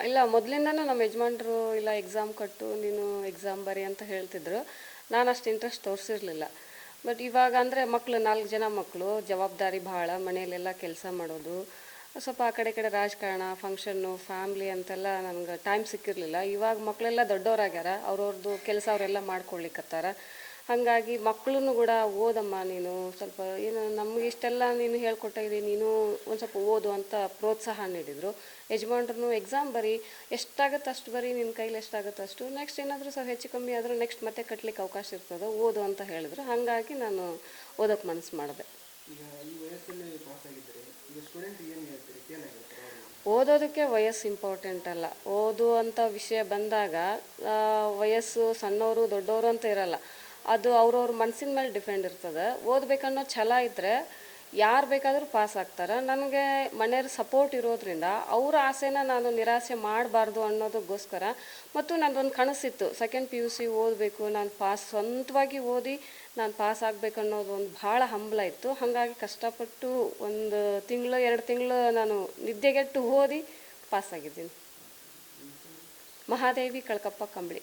ಇಲ್ಲ, ಮೊದಲಿಂದನೂ ನಮ್ಮ ಯಜಮಾನ್ರು ಇಲ್ಲ ಎಕ್ಸಾಮ್ ಕಟ್ಟು ನೀನು ಎಕ್ಸಾಮ್ ಬರಿ ಅಂತ ಹೇಳ್ತಿದ್ರು. ನಾನು ಅಷ್ಟು ಇಂಟ್ರೆಸ್ಟ್ ತೋರಿಸಿರಲಿಲ್ಲ. ಬಟ್ ಇವಾಗ ಅಂದರೆ ಮಕ್ಕಳು 4 ಜನ ಮಕ್ಕಳು, ಜವಾಬ್ದಾರಿ ಭಾಳ, ಮನೆಯಲ್ಲೆಲ್ಲ ಕೆಲಸ ಮಾಡೋದು, ಸ್ವಲ್ಪ ಆ ಕಡೆ ಈ ಕಡೆ ರಾಜಕಾರಣ, ಫಂಕ್ಷನ್ನು, ಫ್ಯಾಮ್ಲಿ ಅಂತೆಲ್ಲ ನನಗೆ ಟೈಮ್ ಸಿಕ್ಕಿರಲಿಲ್ಲ. ಇವಾಗ ಮಕ್ಕಳೆಲ್ಲ ದೊಡ್ಡವರಾಗ್ಯಾರ, ಅವ್ರವ್ರದ್ದು ಕೆಲಸ ಅವರೆಲ್ಲ ಮಾಡ್ಕೊಳ್ಲಿಕ್ಕತ್ತಾರ. ಹಾಗಾಗಿ ಮಕ್ಕಳನ್ನು ಕೂಡ ಓದಮ್ಮ ನೀನು ಸ್ವಲ್ಪ, ಏನು ನಮಗೆ ಇಷ್ಟೆಲ್ಲ ನೀನು ಹೇಳ್ಕೊಟ್ಟಿದ್ದೀನಿ, ನೀನು ಒಂದು ಸ್ವಲ್ಪ ಓದು ಅಂತ ಪ್ರೋತ್ಸಾಹ ನೀಡಿದರು. ಯಜಮಾನ್ರು ಎಕ್ಸಾಮ್ ಬರಿ, ಎಷ್ಟಾಗುತ್ತೆ ಅಷ್ಟು ಬರಿ, ನಿನ್ನ ಕೈಲಿ ಎಷ್ಟಾಗುತ್ತೆ ಅಷ್ಟು, ನೆಕ್ಸ್ಟ್ ಏನಾದರೂ ಸ್ವಲ್ಪ ಹೆಚ್ಚು ಕಮ್ಮಿ ಆದರೂ ನೆಕ್ಸ್ಟ್ ಮತ್ತೆ ಕಟ್ಟಲಿಕ್ಕೆ ಅವಕಾಶ ಇರ್ತದೆ, ಓದು ಅಂತ ಹೇಳಿದ್ರು. ಹಾಗಾಗಿ ನಾನು ಓದೋಕ್ಕೆ ಮನಸ್ಸು ಮಾಡಿದೆ. ಓದೋದಕ್ಕೆ ವಯಸ್ಸು ಇಂಪಾರ್ಟೆಂಟ್ ಅಲ್ಲ. ಓದುವಂಥ ವಿಷಯ ಬಂದಾಗ ವಯಸ್ಸು ಸಣ್ಣವರು ದೊಡ್ಡವರು ಅಂತ ಇರಲ್ಲ, ಅದು ಅವ್ರವ್ರ ಮನಸ್ಸಿನ ಮೇಲೆ ಡಿಪೆಂಡ್ ಇರ್ತದೆ. ಓದಬೇಕನ್ನೋ ಛಲ ಇದ್ದರೆ ಯಾರು ಬೇಕಾದರೂ ಪಾಸ್ ಆಗ್ತಾರೆ. ನನಗೆ ಮನೆಯವ್ರ ಸಪೋರ್ಟ್ ಇರೋದ್ರಿಂದ ಅವ್ರ ಆಸೆನ ನಾನು ನಿರಾಸೆ ಮಾಡಬಾರ್ದು ಅನ್ನೋದಕ್ಕೋಸ್ಕರ, ಮತ್ತು ನನ್ನದೊಂದು ಕನಸಿತ್ತು, ಸೆಕೆಂಡ್ PUC ಓದಬೇಕು, ನಾನು ಸ್ವಂತವಾಗಿ ಓದಿ ನಾನು ಪಾಸ್ ಆಗಬೇಕು ಅನ್ನೋದು ಒಂದು ಭಾಳ ಹಂಬಲ ಇತ್ತು. ಹಾಗಾಗಿ ಕಷ್ಟಪಟ್ಟು 1 ತಿಂಗಳು 2 ತಿಂಗಳು ನಾನು ನಿದ್ದೆಗೆಟ್ಟು ಓದಿ ಪಾಸಾಗಿದ್ದೀನಿ. ಮಹಾದೇವಿ ಕಳಕಪ್ಪ ಕಂಬಳಿ.